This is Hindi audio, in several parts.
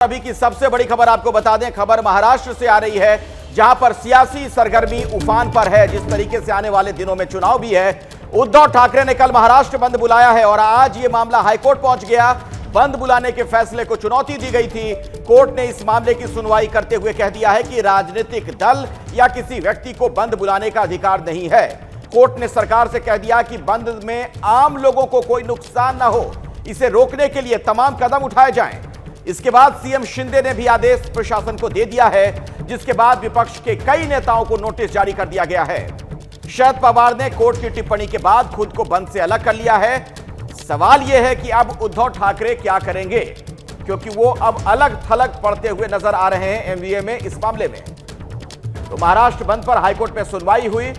अभी की सबसे बड़ी खबर आपको बता दें, खबर महाराष्ट्र से आ रही है, जहां पर सियासी सरगर्मी उफान पर है। जिस तरीके से आने वाले दिनों में चुनाव भी है, उद्धव ठाकरे ने कल महाराष्ट्र बंद बुलाया है और आज यह मामला हाईकोर्ट पहुंच गया। बंद बुलाने के फैसले को चुनौती दी गई थी। कोर्ट ने इस मामले की सुनवाई करते हुए कह दिया है कि राजनीतिक दल या किसी व्यक्ति को बंद बुलाने का अधिकार नहीं है। कोर्ट ने सरकार से कह दिया कि बंद में आम लोगों को कोई नुकसान ना हो, इसे रोकने के लिए तमाम कदम उठाए जाएं। इसके बाद सीएम शिंदे ने भी आदेश प्रशासन को दे दिया है, जिसके बाद विपक्ष के कई नेताओं को नोटिस जारी कर दिया गया है। शरद पवार ने कोर्ट की टिप्पणी के बाद खुद को बंद से अलग कर लिया है। सवाल यह है कि अब उद्धव ठाकरे क्या करेंगे, क्योंकि वो अब अलग थलग पड़ते हुए नजर आ रहे हैं एमवीए में। इस मामले में तो महाराष्ट्र बंद पर हाईकोर्ट में सुनवाई हुई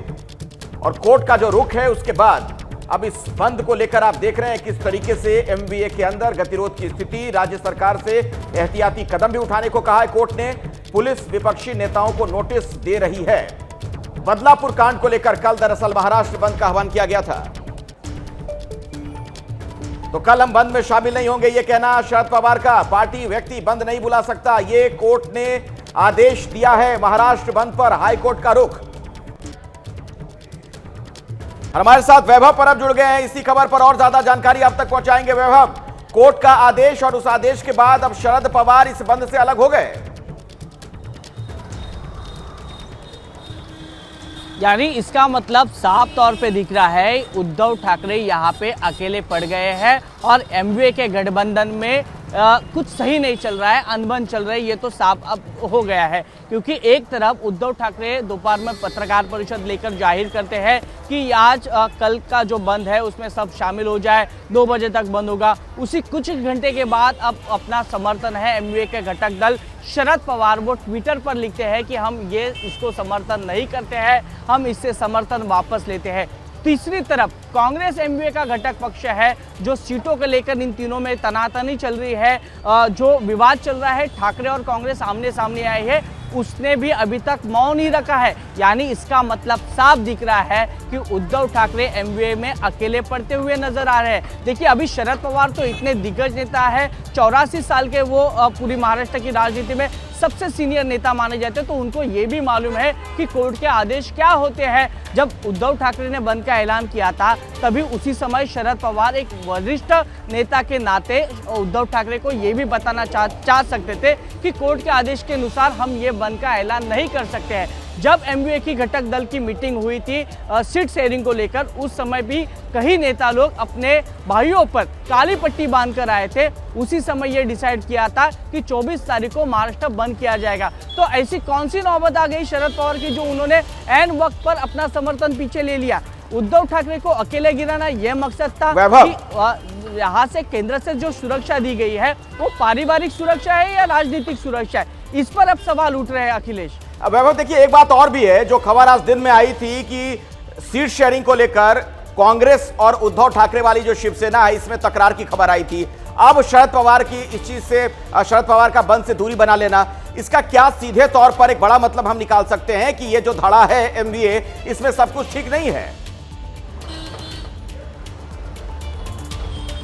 और कोर्ट का जो रुख है उसके बाद अब इस बंद को लेकर आप देख रहे हैं किस तरीके से एमवीए के अंदर गतिरोध की स्थिति। राज्य सरकार से एहतियाती कदम भी उठाने को कहा है कोर्ट ने। पुलिस विपक्षी नेताओं को नोटिस दे रही है। बदलापुर कांड को लेकर कल दरअसल महाराष्ट्र बंद का आह्वान किया गया था, तो कल हम बंद में शामिल नहीं होंगे, यह कहना शरद पवार का। पार्टी व्यक्ति बंद नहीं बुला सकता, यह कोर्ट ने आदेश दिया है। महाराष्ट्र बंद पर हाईकोर्ट का रुख। हमारे साथ वैभव परब जुड़ गए हैं, इसी खबर पर और ज्यादा जानकारी आप तक पहुंचाएंगे। वैभव, कोर्ट का आदेश और उस आदेश के बाद अब शरद पवार इस बंद से अलग हो गए, यानी इसका मतलब साफ तौर पे दिख रहा है उद्धव ठाकरे यहाँ पे अकेले पड़ गए हैं और एमवीए के गठबंधन में कुछ सही नहीं चल रहा है, अनबन चल रही है। ये तो साफ अब हो गया है, क्योंकि एक तरफ उद्धव ठाकरे दोपहर में पत्रकार परिषद लेकर जाहिर करते हैं कि आज कल का जो बंद है उसमें सब शामिल हो जाए, 2 बजे तक बंद होगा। उसी कुछ घंटे के बाद अब अपना समर्थन है एमवीए के घटक दल शरद पवार वो ट्विटर पर लिखते हैं कि हम इसको समर्थन नहीं करते हैं, हम इससे समर्थन वापस लेते हैं। तीसरी तरफ कांग्रेस एमवीए का घटक पक्ष है, जो सीटों को लेकर इन तीनों में तनातनी चल रही है, जो विवाद चल रहा है, ठाकरे और कांग्रेस आमने सामने आए हैं, उसने भी अभी तक मौन ही रखा है। यानी इसका मतलब साफ दिख रहा है कि उद्धव ठाकरे एमवीए में अकेले पड़ते हुए नजर आ रहे हैं। देखिए, अभी शरद पवार तो इतने दिग्गज नेता है, 84 साल के वो पूरी महाराष्ट्र की राजनीति में सबसे सीनियर नेता माने जाते हैं, तो उनको ये भी मालूम है कि कोर्ट के आदेश क्या होते हैं। जब उद्धव ठाकरे ने बंद का ऐलान किया था, तभी उसी समय शरद पवार एक वरिष्ठ नेता के नाते उद्धव ठाकरे को ये भी बताना चाह सकते थे कि कोर्ट के आदेश के अनुसार हम ये बंद का ऐलान नहीं कर सकते हैं। जब एमवीए की घटक दल की मीटिंग हुई थी सीट शेयरिंग को लेकर, उस समय भी कई नेता लोग अपने भाइयों पर काली पट्टी बांधकर आए थे। उसी समय ये डिसाइड किया था कि 24 तारीख को महाराष्ट्र बंद किया जाएगा। तो ऐसी कौन सी नौबत आ गई शरद पवार की, जो उन्होंने ऐन वक्त पर अपना समर्थन पीछे ले लिया। उद्धव ठाकरे को अकेले गिराना यह मकसद था कि यहाँ से केंद्र से जो सुरक्षा दी गई है वो पारिवारिक सुरक्षा है या राजनीतिक सुरक्षा है, इस पर अब सवाल उठ रहे हैं अखिलेश। वैभव, देखिए एक बात और भी है, जो खबर आज दिन में आई थी कि सीट शेयरिंग को लेकर कांग्रेस और उद्धव ठाकरे वाली जो शिवसेना है, इसमें तकरार की खबर आई थी। अब शरद पवार की इस चीज से, शरद पवार का बंद से दूरी बना लेना, इसका क्या सीधे तौर पर एक बड़ा मतलब हम निकाल सकते हैं कि ये जो धड़ा है एमवीए, इसमें सब कुछ ठीक नहीं है?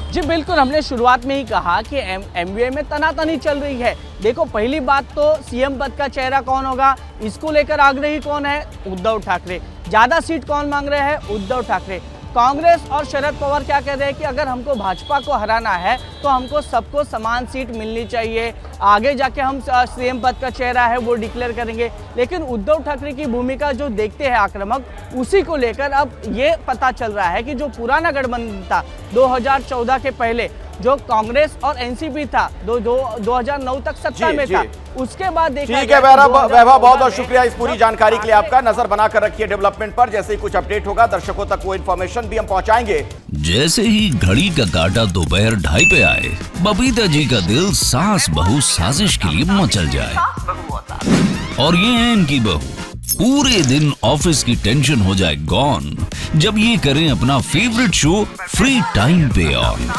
जी बिल्कुल, हमने शुरुआत में ही कहा कि एमवीए में तनातनी चल रही है। देखो, पहली बात तो सीएम पद का चेहरा कौन होगा, इसको लेकर आग्रही कौन है? उद्धव ठाकरे। ज्यादा सीट कौन मांग रहे हैं? उद्धव ठाकरे। कांग्रेस और शरद पवार क्या कह रहे हैं कि अगर हमको भाजपा को हराना है तो हमको सबको समान सीट मिलनी चाहिए, आगे जाके हम सीएम पद का चेहरा है वो डिक्लेयर करेंगे। लेकिन उद्धव ठाकरे की भूमिका जो देखते हैं आक्रामक, उसी को लेकर अब ये पता चल रहा है कि जो पुराना गठबंधन था 2014 के पहले, जो कांग्रेस और एनसीपी था 2009 तक सत्ता में था, उसके बाद देखा। ठीक है वैभव, बहुत बहुत शुक्रिया इस पूरी जानकारी के लिए आपका। नजर बनाकर रखिए डेवलपमेंट पर, जैसे ही कुछ अपडेट होगा दर्शकों तक वो इन्फॉर्मेशन भी हम पहुंचाएंगे। जैसे ही घड़ी का काटा दोपहर 2:30 पे आए, बबीता जी का दिल सास बहू साजिश के लिए मचल जाए। और ये है इनकी बहू, पूरे दिन ऑफिस की टेंशन हो जाए गॉन जब ये करें अपना फेवरेट शो फ्री टाइम पे ऑन।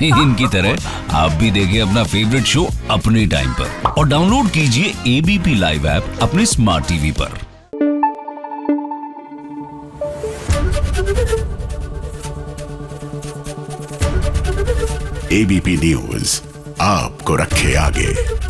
इनकी तरह आप भी देखिए अपना फेवरेट शो अपने टाइम पर और डाउनलोड कीजिए एबीपी लाइव ऐप अपने स्मार्ट टीवी पर। एबीपी न्यूज आपको रखे आगे।